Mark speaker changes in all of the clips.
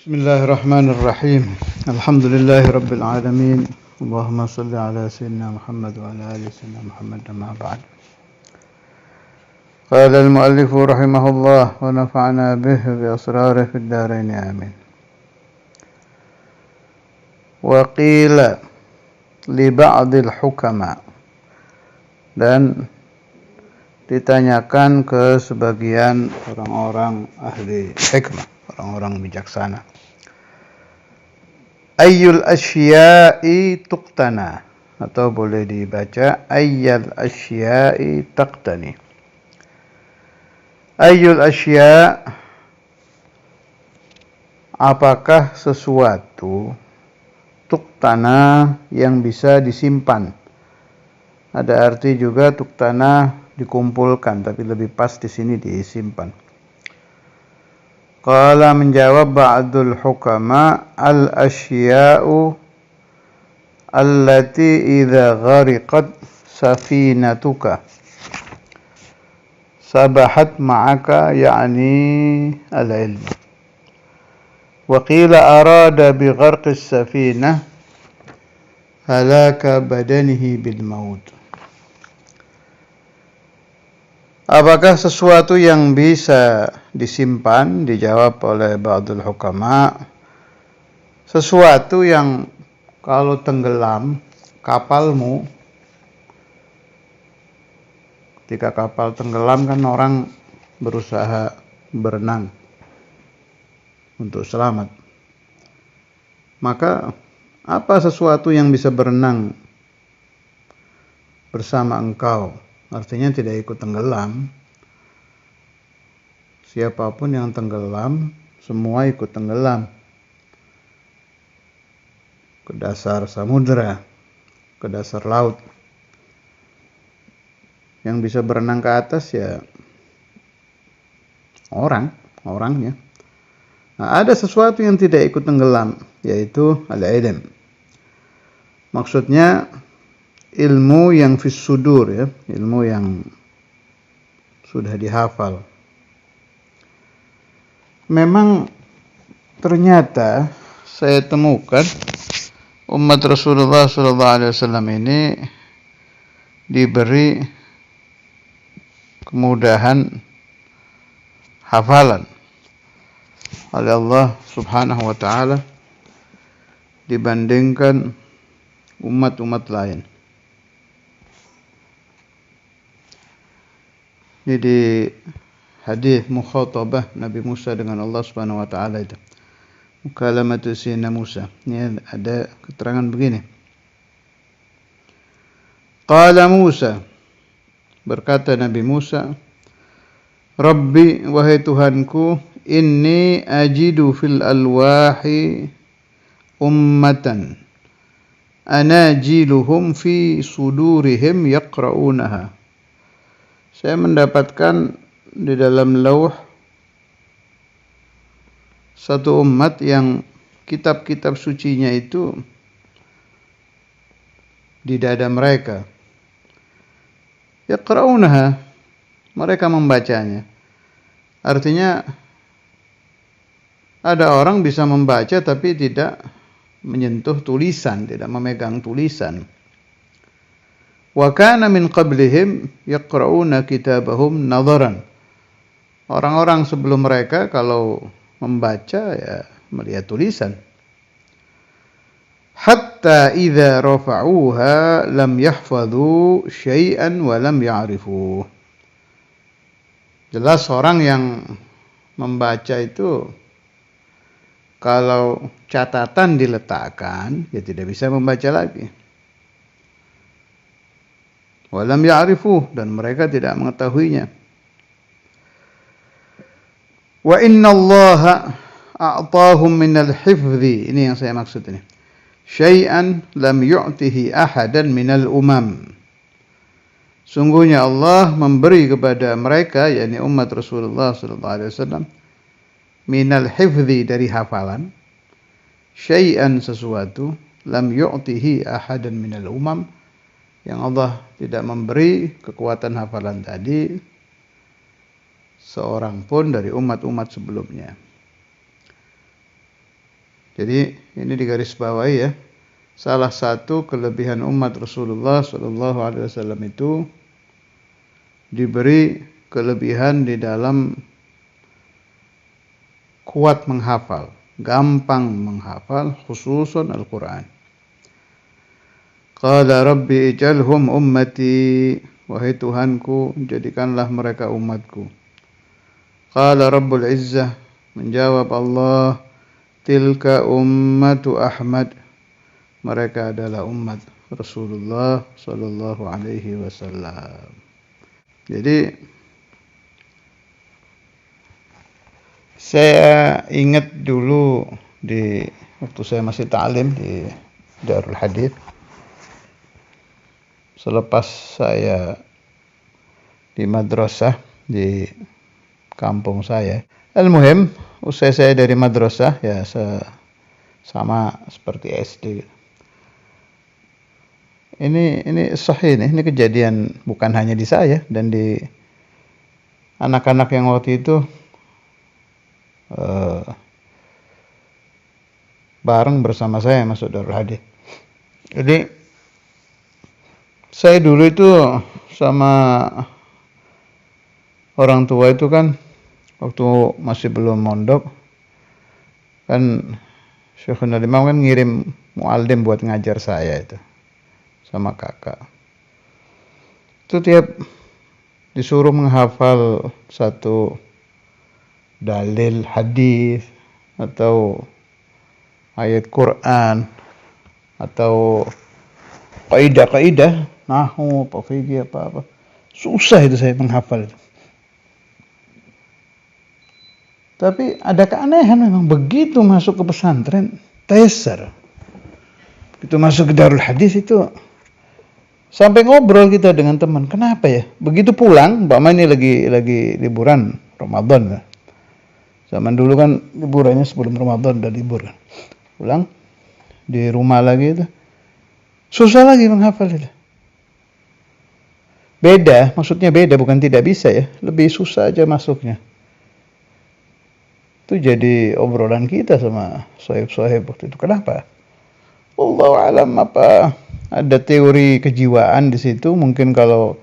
Speaker 1: Bismillahirrahmanirrahim. Alhamdulillahirabbil alamin. Allahumma shalli ala sayyidina Muhammad wa ala ali sayyidina Muhammad amma ba'd. Qala al-muallif rahimahullah wa nafa'ana bihi bi asrarihi fid dharain amin. Wa qila li ba'dil hukama, dan ditanyakan ke sebagian orang-orang ahli hikmah, orang-orang bijaksana. Ayyul asya'i tuqtana, atau boleh dibaca ayyal asya'i taqtani. Ayyul asya', apakah sesuatu, tuqtana, yang bisa disimpan. Ada arti juga tuqtana dikumpulkan, tapi lebih pas di sini disimpan. Qala, menjawab ba'dul hukama, al-asya'u allati idza ghariqat safinatuka sabahat ma'aka, ya'ni al-ilm. Wa qila arada bi gharqis safinah halaka badanihi bil maut. Apakah sesuatu yang bisa disimpan? Dijawab oleh ba'dul hukama, sesuatu yang kalau tenggelam, kapalmu, ketika kapal tenggelam kan orang berusaha berenang untuk selamat. Maka apa sesuatu yang bisa berenang bersama engkau? Artinya tidak ikut tenggelam. Siapapun yang tenggelam, semua ikut tenggelam ke dasar samudera, ke dasar laut. Yang bisa berenang ke atas ya orangnya. Nah, ada sesuatu yang tidak ikut tenggelam, yaitu al-ilm. Maksudnya ilmu yang fis sudur, ya, ilmu yang sudah dihafal. Memang ternyata saya temukan umat Rasulullah SAW ini diberi kemudahan hafalan oleh Allah Subhanahu wa taala dibandingkan umat-umat lain. Jadi hadis mukhatabah Nabi Musa dengan Allah Subhanahu wa taala itu, mukalamatu sayyidina Musa, ini ada keterangan begini. Qala Musa, berkata Nabi Musa, Rabbi, wahai Tuhanku, inni ajidu fil alwahi ummatan anajiluhum fi sudurihim yaqra'unaha. Saya mendapatkan di dalam lauh satu umat yang kitab-kitab sucinya itu di dada mereka. Yaqra'unaha, mereka membacanya. Artinya ada orang bisa membaca tapi tidak menyentuh tulisan, tidak memegang tulisan. Wa kana min qablihim yaqra'una kitabahum nadharan. Orang-orang sebelum mereka kalau membaca ya melihat tulisan. Hatta idza rafa'uha lam yahfadhu syai'an wa lam ya'rifu. Jelas orang yang membaca itu kalau catatan diletakkan ya tidak bisa membaca lagi. Walam ya'rifu, dan mereka tidak mengetahuinya. Wa inna Allaha a'tahum minal hifdhi, ini yang saya maksud ini, syai'an lam yu'tihi ahadan minal umam. Sungguhnya Allah memberi kepada mereka, yakni umat Rasulullah SAW, minal hifdhi, dari hafalan, syai'an, sesuatu, lam yu'tihi ahadan minal umam, yang Allah tidak memberi kekuatan hafalan tadi seorang pun dari umat-umat sebelumnya. Jadi ini digarisbawahi ya. Salah satu kelebihan umat Rasulullah Shallallahu Alaihi Wasallam itu diberi kelebihan di dalam kuat menghafal, gampang menghafal, khususun Al-Quran. Qala Rabbi ij'alhum ummati, wahai Tuhanku, jadikanlah mereka umatku. Qala Rabbul Izzah, menjawab Allah, tilka ummatu Ahmad, mereka adalah umat Rasulullah Sallallahu Alaihi Wasallam. Jadi saya ingat dulu di waktu saya masih ta'lim di Darul Hadits, selepas saya di madrasah di kampung saya. Al-muhim, usai saya dari madrasah ya sama seperti SD. Ini sahih nih, ini kejadian bukan hanya di saya dan di anak-anak yang waktu itu bareng bersama saya masuk Darul Hadits. Jadi saya dulu itu sama orang tua itu kan waktu masih belum mondok kan Syekhul Imam kan ngirim muallim buat ngajar saya itu sama kakak. Itu tiap disuruh menghafal satu dalil hadis atau ayat Quran atau kaidah-kaidah nahwu, fikih apa-apa. Susah itu saya menghafal itu. Tapi ada keanehan memang, begitu masuk ke pesantren tayassar. Begitu masuk ke Darul Hadits itu sampai ngobrol kita dengan teman. Kenapa ya? Begitu pulang, umpama ini lagi liburan Ramadan kan. Zaman dulu kan liburannya sebelum Ramadan udah libur kan. Pulang di rumah lagi itu susah lagi menghafal itu. Beda, maksudnya beda, bukan tidak bisa ya. Lebih susah aja masuknya. Itu jadi obrolan kita sama sohib-sohib waktu itu. Kenapa? Wallahu alam, apa ada teori kejiwaan di situ. Mungkin kalau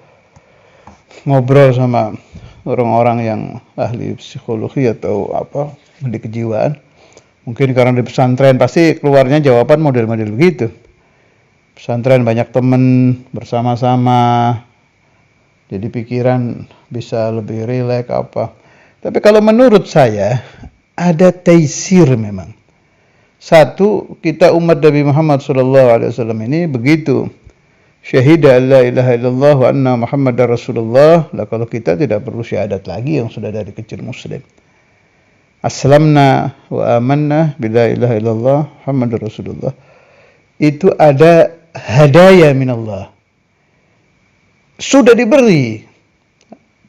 Speaker 1: ngobrol sama orang-orang yang ahli psikologi atau apa di kejiwaan, mungkin karena di pesantren pasti keluarnya jawaban model-model begitu. Pesantren banyak teman bersama-sama, jadi pikiran bisa lebih rileks apa. Tapi kalau menurut saya ada taisir memang. Satu, kita umat Nabi Muhammad SAW ini begitu syahida la ilaha illallah wa anna Muhammadar Rasulullah. Lah kalau kita tidak perlu syahadat lagi yang sudah dari kecil muslim. Aslamna wa amanna bila ilaha illallah Muhammadur Rasulullah. Itu ada hadaya minallah. Sudah diberi.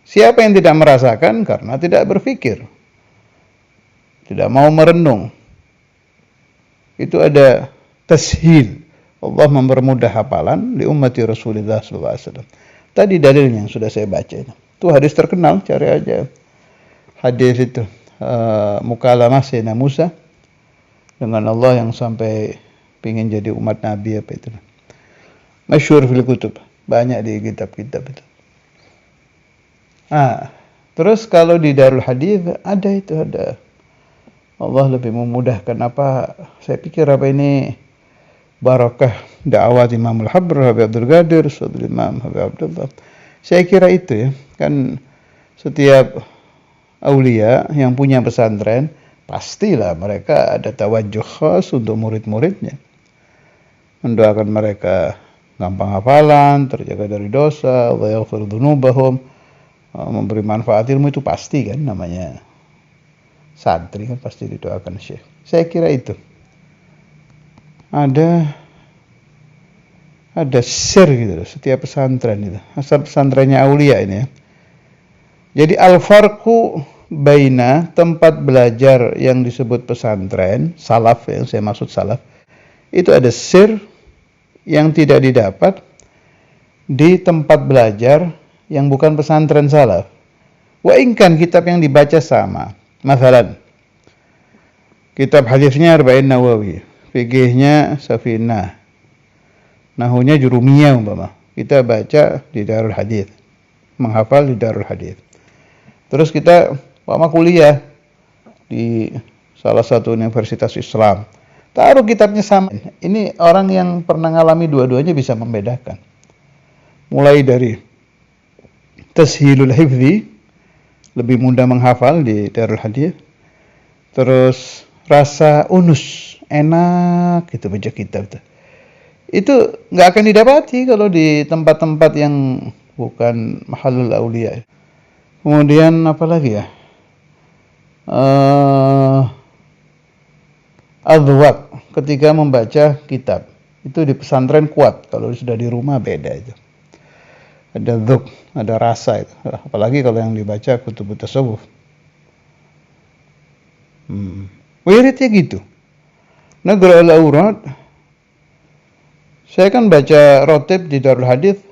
Speaker 1: Siapa yang tidak merasakan karena tidak berpikir, tidak mau merenung. Itu ada tashil. Allah mempermudah hafalan li ummati Rasulullah SAW. Tadi dalilnya yang sudah saya baca itu hadis terkenal, cari aja hadis itu mukalamah Sayyidina Musa dengan Allah yang sampai pingin jadi umat Nabi apa itu. Masyhur fil kutub, banyak di kitab-kitab itu. Terus kalau di Darul Hadits ada Allah lebih memudahkan apa? Saya pikir apa ini barakah dakwah Imam Al-Habr, Habib Abdul Qadir, Saudara Imam Habib Abdullah. Saya kira itu ya, kan setiap aulia yang punya pesantren pastilah mereka ada tawajjuh khas untuk murid-muridnya. Mendoakan mereka gampang hafalan, terjaga dari dosa, wa yaghfir dzunubahum, memberi manfaat ilmu, itu pasti kan, namanya santri kan pasti didoakan Syekh. Saya kira itu. Ada share gitu loh, setiap pesantren itu. Asal pesantrennya aulia ini ya. Jadi al-farqu baina tempat belajar yang disebut pesantren, salaf, yang saya maksud salaf, itu ada share yang tidak didapat di tempat belajar yang bukan pesantren salaf. Wa inkan kitab yang dibaca sama. Masalan, Kitab hadisnya Arba'in Nawawi, fikihnya Safinah, nahunya Jurumiyah umpama. Kita baca di Darul Hadis, menghafal di Darul Hadis. Terus kita umpama kuliah di salah satu universitas Islam. Taruh kitabnya sama. Ini orang yang pernah ngalami dua-duanya bisa membedakan. Mulai dari Tashilul Hifzi, lebih mudah menghafal di Darul Hadis. Terus rasa unus, enak gitu baca kitab tuh. Itu nggak akan didapati kalau di tempat-tempat yang bukan mahalul aulia. Kemudian apa lagi ya? Adwaq ketika membaca kitab. Itu di pesantren kuat, kalau sudah di rumah beda itu. Ada dzuk, ada rasa itu. Apalagi kalau yang dibaca kutubut tasawuf. Wiridnya gitu. Negara al-aurat, saya kan baca rotib di Darul Hadis,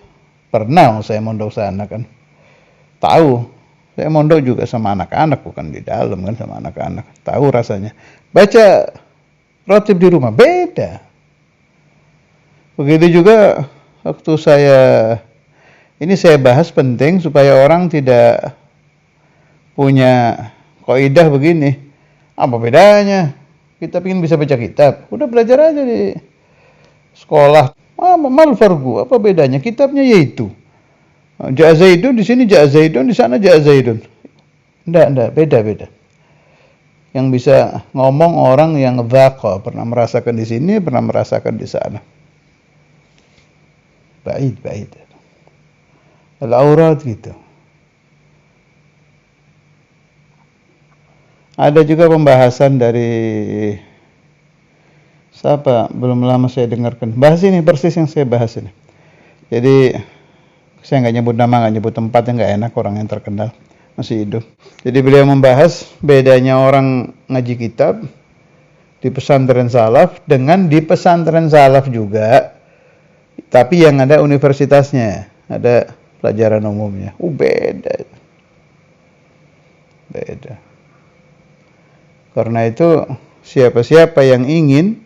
Speaker 1: pernah saya mondok sana kan. Tahu, saya mondok juga sama anak-anak, bukan di dalam kan, sama anak-anak. Tahu rasanya. Baca rotib di rumah, beda. Begitu juga waktu ini saya bahas penting supaya orang tidak punya kaidah begini. Apa bedanya? Kita ingin bisa baca kitab, udah belajar aja di sekolah. Mal farqu, apa bedanya? Kitabnya yaitu Ja Zaidun di sini, Ja Zaidun di sana, Ja Zaidun. Enggak, beda. Yang bisa ngomong orang yang dzaqa, pernah merasakan di sini, pernah merasakan di sana. Baid. Al-aurat gitu. Ada juga pembahasan dari siapa? Belum lama saya dengarkan. Bahas ini persis yang saya bahas ini. Jadi saya nggak nyebut nama, nggak nyebut tempat, yang nggak enak, orang yang terkenal masih hidup. Jadi beliau membahas bedanya orang ngaji kitab di pesantren salaf dengan di pesantren salaf juga, tapi yang ada universitasnya, ada pelajaran umumnya. Beda. Karena itu siapa-siapa yang ingin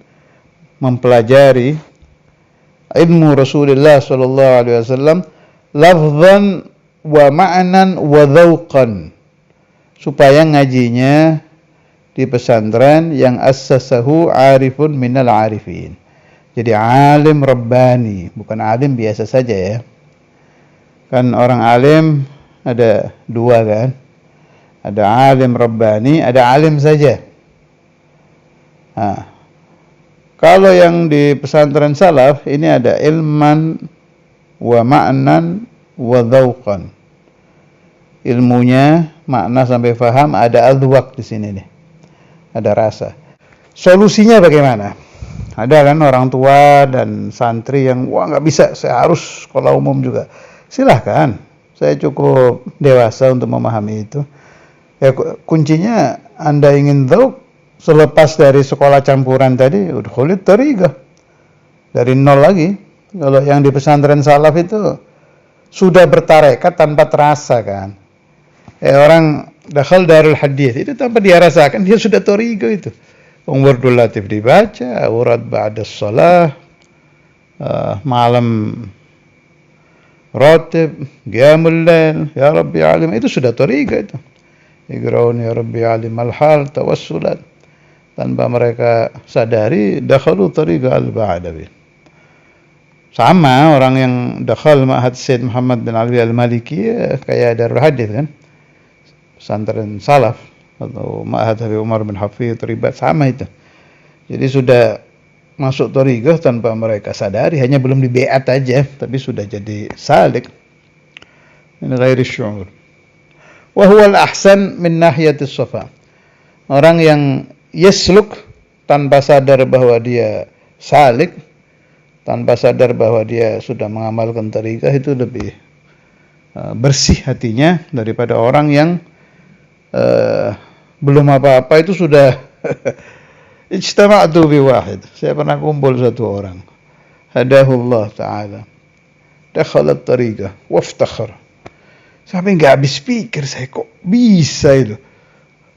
Speaker 1: mempelajari ilmu Rasulullah sallallahu alaihi wasallam lafzan wa ma'nan wa dzauqan, supaya ngajinya di pesantren yang assasahu arifun minal arifin. Jadi alim rabbani, bukan alim biasa saja ya. Kan orang alim ada dua kan? Ada alim rabbani, ada alim saja. Kalau yang di pesantren salaf ini ada ilman wa ma'nan wa dzauqan. Ilmunya, makna sampai faham, ada adwaq di sini nih. Ada rasa. Solusinya bagaimana? Ada kan orang tua dan santri yang nggak bisa, saya harus sekolah umum juga. Silahkan, saya cukup dewasa untuk memahami itu. Ya, kuncinya Anda ingin tahu, selepas dari sekolah campuran tadi, udkhulit thariqah. Dari nol lagi. Kalau yang di pesantren salaf itu sudah bertarekat tanpa terasa kan. Orang dakhal Darul Hadis itu tanpa dia rasakan, dia sudah thariqah itu. Wardul Latif dibaca, urad ba'da shalah, malam ratib, qiyamul lail, ya Rabbi alim, itu sudah thariqah itu. Iqraun ya Rabbi alim al-hal, tawassulat. Tanpa mereka sadari, dakhalu thariqa al-ba'dawi. Sama orang yang dakhal Ma'had Syed Muhammad bin Ali al-Maliki, kayak Darul Hadis kan, pesantren salaf, atau Ma'had Habib Umar bin Hafidh, Ribat, sama itu. Jadi sudah masuk thariqah tanpa mereka sadari, hanya belum di bi'at aja, tapi sudah jadi salik. Ini ghairi syu'ur. Wa huwa al-ahsan min nahiyatis safa. Orang yang yasluk tanpa sadar bahwa dia salik, tanpa sadar bahwa dia sudah mengamalkan thariqah, itu lebih bersih hatinya daripada orang yang belum apa-apa itu sudah ijtama'tu bi wahid. Saya pernah kumpul satu orang, hadahullah ta'ala, dakhalat thariqah waftakhar. Sampai nggak habis pikir saya, kok bisa itu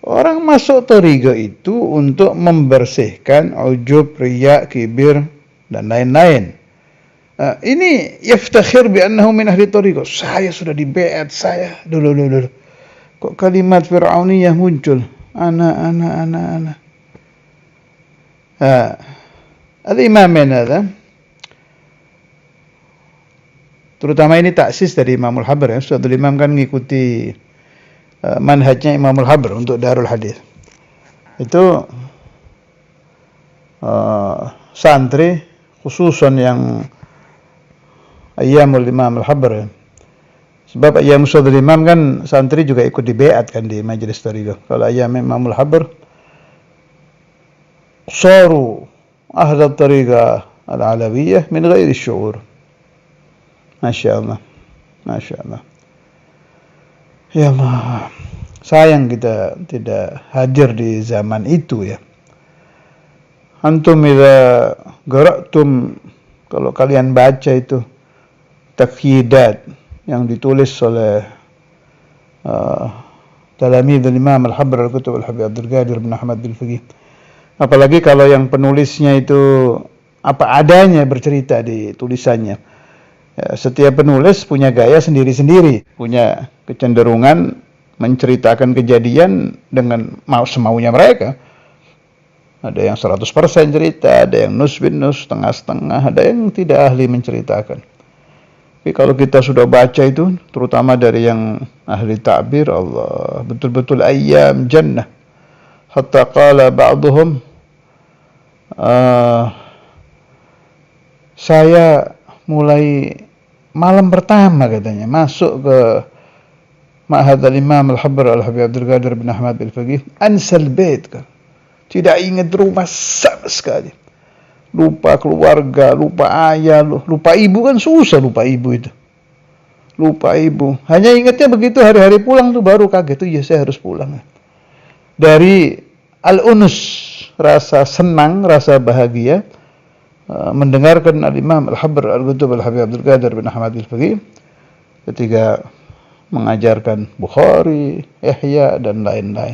Speaker 1: Orang masuk thariqah itu untuk membersihkan ujub, riya, kibir, dan lain-lain. Ini yaftakhir bi annahu min ahli thariqah. Saya sudah dibeat, saya. Dulu. Kok kalimat Fir'auniyah muncul? Ana. Al-Imamin ada. Terutama ini taksis dari Imamul Habr ya. Ustadzul Imam kan ngikuti manhajnya Imamul Habr untuk Darul Hadis. Itu santri khususan yang Ayyamul Imam Al-Habr ya. Sebab Ayyam Ustadzul Imam kan santri juga ikut dibeat kan di majelis thariqah. Kalau Ayyam Imamul Habr saru ahli thariqah al-alawiyah min ghairi syu'ur. Masya Allah. Ya Allah, sayang kita tidak hadir di zaman itu ya. Antum idza qara'tum, kalau kalian baca itu taqyidat yang ditulis oleh Talamidul Imam Al-Habr Al-Kutub Al-Habib Abdul Qadir bin Ahmad bin Faqih. Apalagi kalau yang penulisnya itu apa adanya bercerita di tulisannya. Ya, setiap penulis punya gaya sendiri-sendiri, punya kecenderungan menceritakan kejadian dengan semaunya mereka. Ada yang 100% cerita, ada yang nus bin nus, setengah-setengah, ada yang tidak ahli menceritakan. Tapi kalau kita sudah baca itu, terutama dari yang ahli ta'bir, Allah, betul-betul ayyam jannah. Hatta qala ba'duhum, saya mulai malam pertama katanya masuk ke Ma'had al-Imam Al-Habr Al-Habib Abdul Qadir bin Ahmad bin Faqih, ansal bait kan. Tidak ingat rumah sama sekali. Lupa keluarga, lupa ayah, lupa ibu, kan susah lupa ibu itu. Lupa ibu. Hanya ingatnya begitu hari-hari pulang tuh baru kaget tuh, ya saya harus pulang. Dari al-unus, rasa senang, rasa bahagia mendengarkan Al-Imam Al-Habr Al-Kutub Al-Habib Abdul Qadir bin Ahmad Al-Faqih ketika mengajarkan Bukhari, Ihya, dan lain-lain.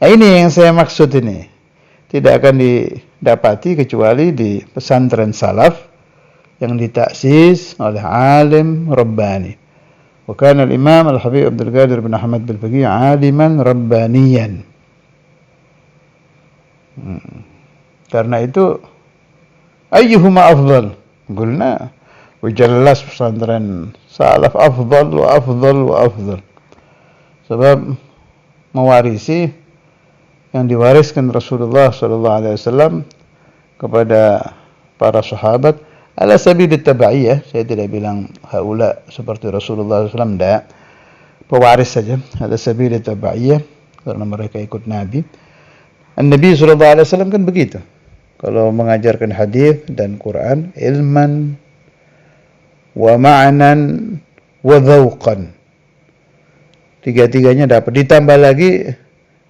Speaker 1: Nah, ini yang saya maksud ini. Tidak akan didapati kecuali di pesantren salaf yang ditaksis oleh alim Rabbani. Wa kana Al-Imam Al-Habib Abdul Qadir bin Ahmad Al-Faqih aliman Rabbaniyan. Karena itu ayyuhuma afdal? Qulna, jelas pesantren salaf afdal wa afdal. Sebab mewarisi yang diwariskan Rasulullah sallallahu alaihi wasallam kepada para sahabat ala sabil tabaiyah. Saya tidak bilang haula seperti Rasulullah sallallahu alaihi wasallam, tidak. Pewaris saja, ala sabil tabaiyah, karena mereka ikut Nabi. An-Nabi sallallahu alaihi wasallam kan begitu. Kalau mengajarkan hadis dan Quran, ilman wa ma'nan wa dzauqan. Tiga-tiganya dapat. Ditambah lagi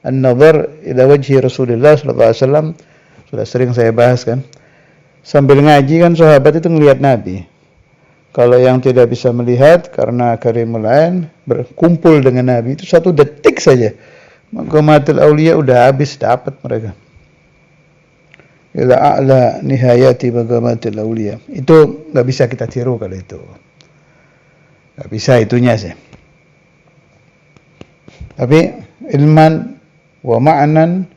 Speaker 1: an-nazar ila wajhi Rasulullah sallallahu alaihi wasallam. Sudah sering saya bahas kan. Sambil ngaji kan sahabat itu ngelihat Nabi. Kalau yang tidak bisa melihat karena karimul ain, berkumpul dengan Nabi itu 1 detik saja. Maqamatul auliya udah habis dapat mereka. Ila a'la nihayati maqamatil awliya. Itu enggak bisa kita tiru kalau itu. Enggak bisa itunya sih. Tapi ilman wa ma'nan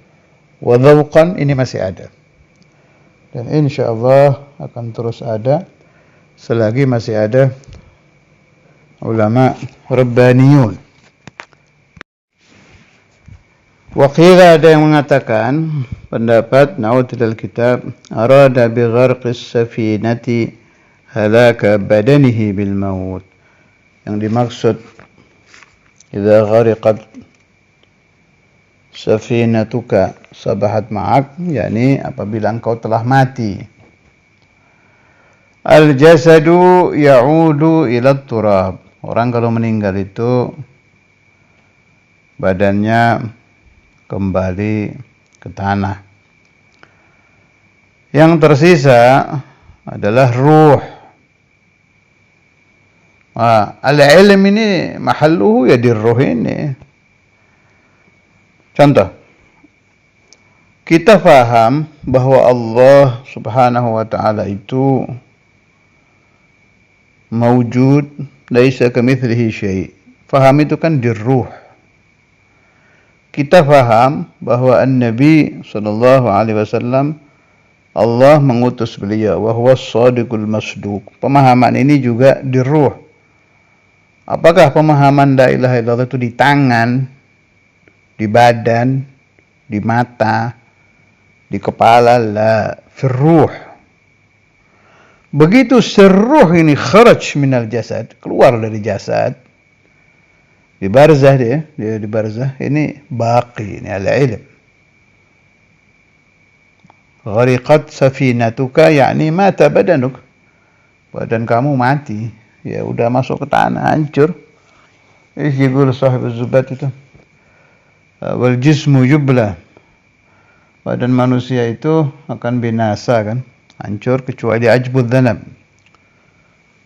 Speaker 1: wa dzauqan ini masih ada. Dan insyaallah akan terus ada selagi masih ada ulama rabbaniyun. Waqila, ada yang mengatakan pendapat naudil kitab arada bi gharqis safinati halaka badanihi bil maut. Yang dimaksud idza ghariqat safinatuka sabahat ma'ak, yakni apabila engkau telah mati. Al jasadu ya'udu ila turab. Orang kalau meninggal itu badannya kembali ke tanah. Yang tersisa adalah ruh. Al-ilm ini mahalluhu ya di ruh ini. Contoh, kita faham bahwa Allah Subhanahu wa taala itu mawjud, laisa kamitslihi syai'. Faham itu kan di ruh. Kita faham bahwa An-Nabi sallallahu alaihi wasallam Allah mengutus beliau, wa huwas shadiqul masduq. Pemahaman ini juga di ruh. Apakah pemahaman la ilaha illallah itu di tangan, di badan, di mata, di kepala? La, firruh. Begitu sirruh ini kharaj minal jasad, keluar dari jasad, di barzah dia di barzah, ini baqi, ini al-ilm. Ghariqat safinatuka, yakni mata badanuk, badan kamu mati, ya udah masuk ke tanah, hancur. Yaqul sahib az-zubat itu, wal jismu yubla, badan manusia itu akan binasa kan, hancur kecuali ajbud dhanab.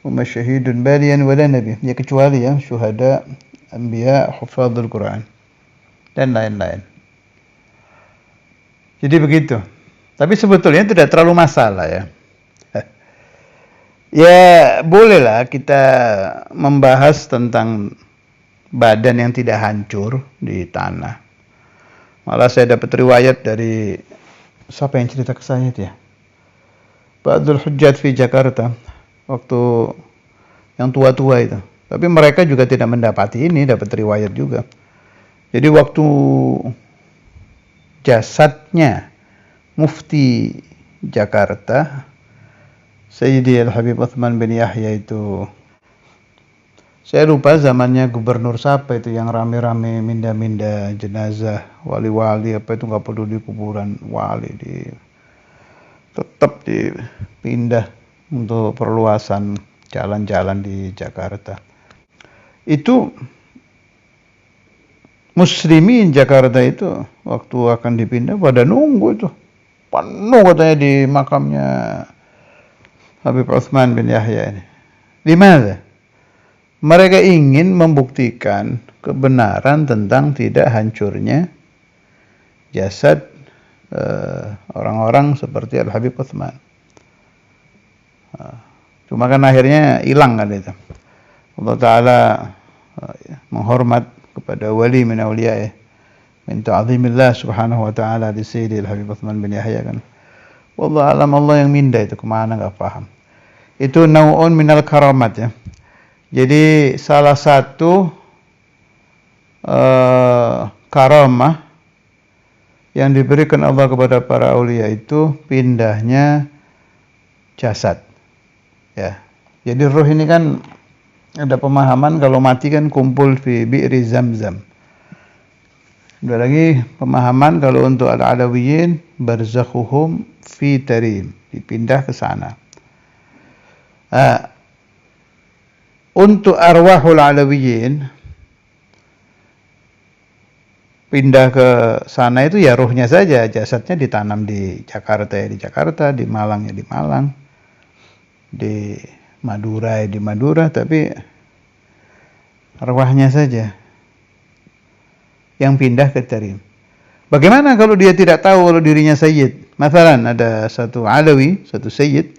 Speaker 1: Wa syahidun baliyan wala nabi, ya kecuali ya syuhada, anbiya, hufadzul Quran dan lain-lain. Jadi begitu. Tapi sebetulnya tidak terlalu masalah ya. Ya bolehlah kita membahas tentang badan yang tidak hancur di tanah. Malah saya dapat riwayat dari siapa yang cerita ke saya itu ya, Ba'dul Hujjat fi Jakarta, waktu yang tua-tua itu. Tapi mereka juga tidak mendapati ini, dapat riwayat juga. Jadi waktu jasadnya Mufti Jakarta, Sayyidi Al-Habib Uthman bin Yahya itu, saya lupa zamannya gubernur siapa itu yang rame-rame minda-minda jenazah wali-wali apa itu, nggak perlu di kuburan wali, tetap dipindah untuk perluasan jalan-jalan di Jakarta. Itu muslimin Jakarta itu waktu akan dipindah pada nunggu itu, penuh katanya di makamnya Habib Uthman bin Yahya ini. Dimana? Mereka ingin membuktikan kebenaran tentang tidak hancurnya jasad orang-orang seperti Al-Habib Uthman. Cuma kan akhirnya hilang kan itu. Allah Ta'ala menghormat kepada wali min awliya'ih, min ta'zimillah subhanahu wa ta'ala di Sayyidi Al-Habib Uthman bin Yahya kan. Wallah alam, Allah yang minda itu kemana gak paham. Itu nau'un minal karamat ya. Jadi salah satu karamah yang diberikan Allah kepada para aulia itu pindahnya jasad. Ya. Jadi roh ini kan ada pemahaman kalau mati kan kumpul fi bi'ri Zamzam. Ada lagi pemahaman kalau untuk al-alawiyin barzakhuhum fi tarim, dipindah ke sana. Untuk arwahul alawiyin pindah ke sana itu ya ruhnya saja, jasadnya ditanam di Jakarta ya di Jakarta, di Malang ya di Malang, di Madura ya di Madura, tapi arwahnya saja yang pindah ke Tarim. Bagaimana kalau dia tidak tahu kalau dirinya Sayyid? Masalan ada satu Alawi, satu Sayyid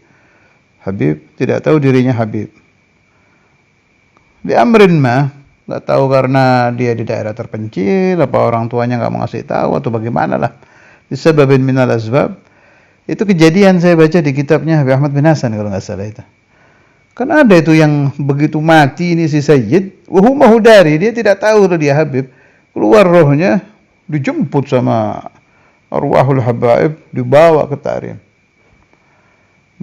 Speaker 1: Habib, tidak tahu dirinya Habib. Di amrin mah, nggak tahu karena dia di daerah terpencil, apa orang tuanya nggak mau ngasih tahu atau bagaimana lah. Disebabin minal asbab. Itu kejadian saya baca di kitabnya Habib Ahmad bin Hasan kalau nggak salah itu. Kan ada itu yang begitu mati ini si Sayyid, wahumahu dari, dia tidak tahu kalau dia Habib. Keluar rohnya, dijemput sama arwahul habaib, dibawa ke Tarim.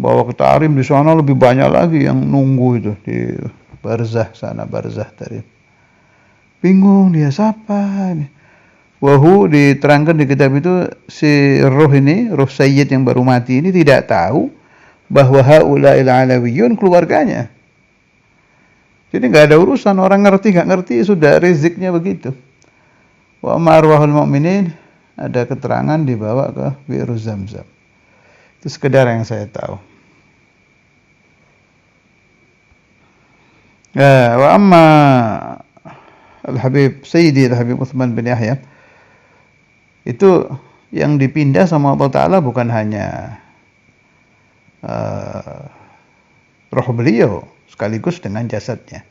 Speaker 1: Bawa ke Tarim, di sana lebih banyak lagi yang nunggu itu di barzah sana, barzah Tarim. Bingung dia, siapa ini? Wahu diterangkan di kitab itu, si roh ini, roh Sayyid yang baru mati ini tidak tahu bahwa haula'il alawiyun keluarganya. Jadi nggak ada urusan, orang ngerti nggak ngerti sudah rezeknya begitu. Wa marwahul mu'minin, ada keterangan dibawa ke bi'ru Zamzam. Itu sekedar yang saya tahu. Wa amma Al-Habib Sayyidi Al-Habib Uthman bin Yahya, Itu yang dipindah sama Allah Ta'ala bukan hanya roh beliau sekaligus dengan jasadnya.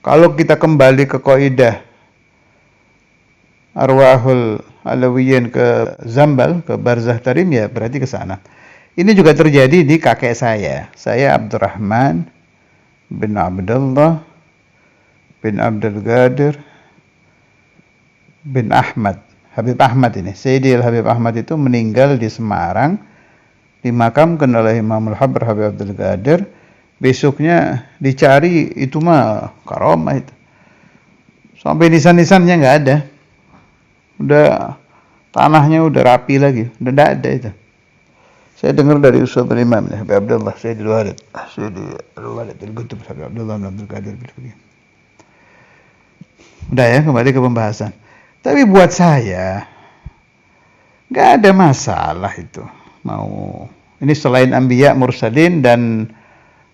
Speaker 1: Kalau kita kembali ke kaidah arwahul alawiyyin ke Zambal, ke barzah tarim, ya berarti ke sana. Ini juga terjadi di kakek saya. Saya Abdurrahman bin Abdullah bin Abdul Qadir bin Ahmad. Habib Ahmad ini. Sayyidil Habib Ahmad itu meninggal di Semarang, dimakamkan oleh Imamul Habr Habib Abdul Qadir. Besoknya dicari, itu mah karomah itu. Sampai nisan-nisannya nggak ada. Udah tanahnya udah rapi lagi, udah nggak ada itu. Saya dengar dari Ustaz Imam Habib Abdullah Sayyidul Walid, Sayyidul Walid Al-Qutb Habib Abdullah bin Abdul Qadir. Udah ya, kembali ke pembahasan. Tapi buat saya nggak ada masalah itu. Mau ini selain anbiya, mursalin dan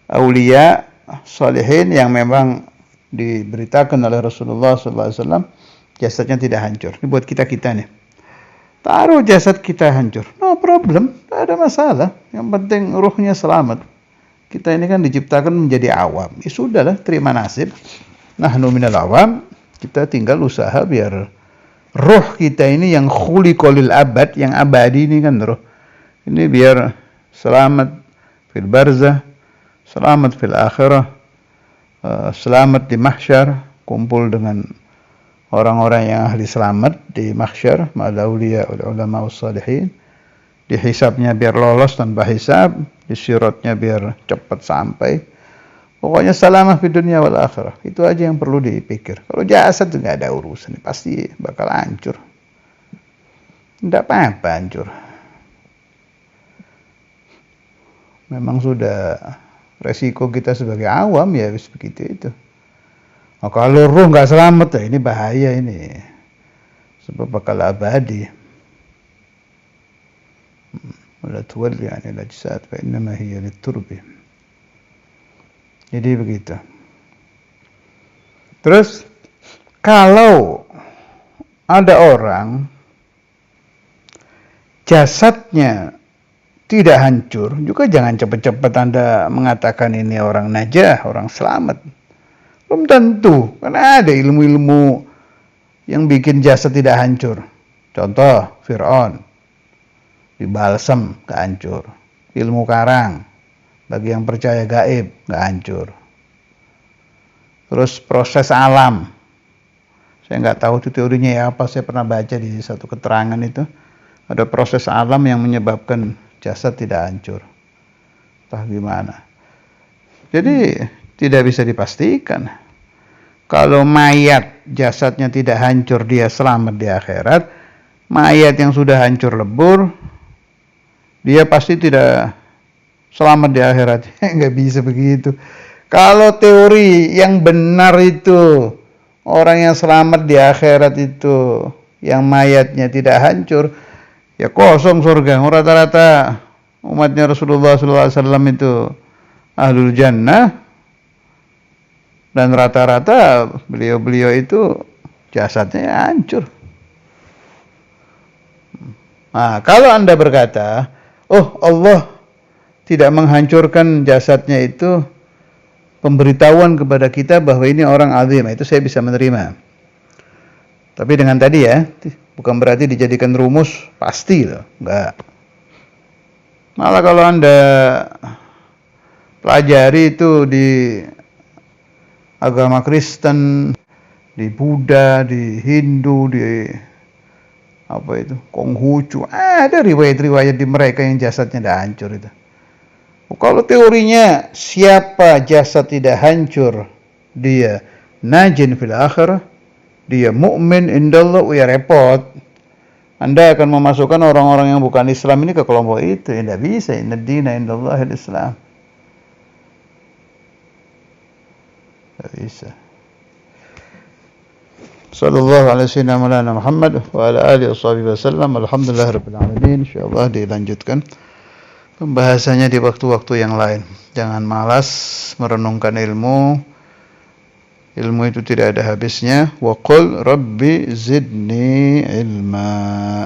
Speaker 1: aulia salihin yang memang diberitakan oleh Rasulullah SAW jasadnya tidak hancur. Ini buat kita nih. Taruh jasad kita hancur, no problem, tidak ada masalah. Yang penting ruhnya selamat. Kita ini kan diciptakan menjadi awam. Ya sudahlah, terima nasib. Nahnu minal awam. Kita tinggal usaha biar ruh kita ini yang khuliqalil abad, yang abadi ini kan ruh. Ini biar selamat fil barzah, selamat fil akhirah, selamat di mahsyar, kumpul dengan orang-orang yang ahli selamat di mahsyar, ma'al auliya wal ulama was salihin. Di hisabnya biar lolos tanpa hisab, di siratnya biar cepat sampai. Pokoknya salamah di dunia wal akhirah. Itu aja yang perlu dipikir. Kalau jasad itu nggak ada urusan, pasti bakal hancur. Tidak apa-apa hancur. Memang sudah resiko kita sebagai awam ya begitu itu. Nah, kalau ruh nggak selamat ya ini bahaya ini. Sebab bakal abadi. Wala tuwalli 'anil ajsad fa innama hiya lit-turbi. Jadi begitu. Terus kalau ada orang jasadnya tidak hancur, juga jangan cepat-cepat Anda mengatakan ini orang najah, orang selamat. Belum tentu, karena ada ilmu-ilmu yang bikin jasad tidak hancur. Contoh, Fir'aun, dibalsem, gak hancur. Ilmu karang, bagi yang percaya gaib, gak hancur. Terus proses alam, saya nggak tahu itu teorinya ya apa, saya pernah baca di satu keterangan itu, ada proses alam yang menyebabkan jasad tidak hancur. Entah gimana. Jadi tidak bisa dipastikan. Kalau mayat jasadnya tidak hancur, dia selamat di akhirat. Mayat yang sudah hancur lebur, dia pasti tidak selamat di akhirat. Nggak bisa begitu. Kalau teori yang benar itu, orang yang selamat di akhirat itu, yang mayatnya tidak hancur, ya kosong surga. Rata-rata umatnya Rasulullah SAW itu ahlul jannah, dan rata-rata beliau-beliau itu jasadnya hancur. Nah, kalau Anda berkata, oh Allah tidak menghancurkan jasadnya, itu pemberitahuan kepada kita bahwa ini orang azim, itu saya bisa menerima. Tapi dengan tadi ya, bukan berarti dijadikan rumus pasti loh, enggak. Malah kalau Anda pelajari itu di agama Kristen, di Buddha, di Hindu, di apa itu, Konghucu, ada riwayat-riwayat di mereka yang jasadnya tidak hancur itu. Kalau teorinya siapa jasad tidak hancur, dia najin fil akhirah, dia mukmin indallah, ya repot. Anda akan memasukkan orang-orang yang bukan Islam ini ke kelompok itu. Ya tidak bisa. Inna dina indallahil Islam. Tidak bisa. Sallallahu alaihi wasallam Muhammad wa ala alihi wasallam. Alhamdulillah rabbil alamin. Insyaallah dilanjutkan pembahasannya di waktu-waktu yang lain. Jangan malas merenungkan ilmu Ilmu itu tidak ada habisnya. Wa qul rabbi zidni ilma.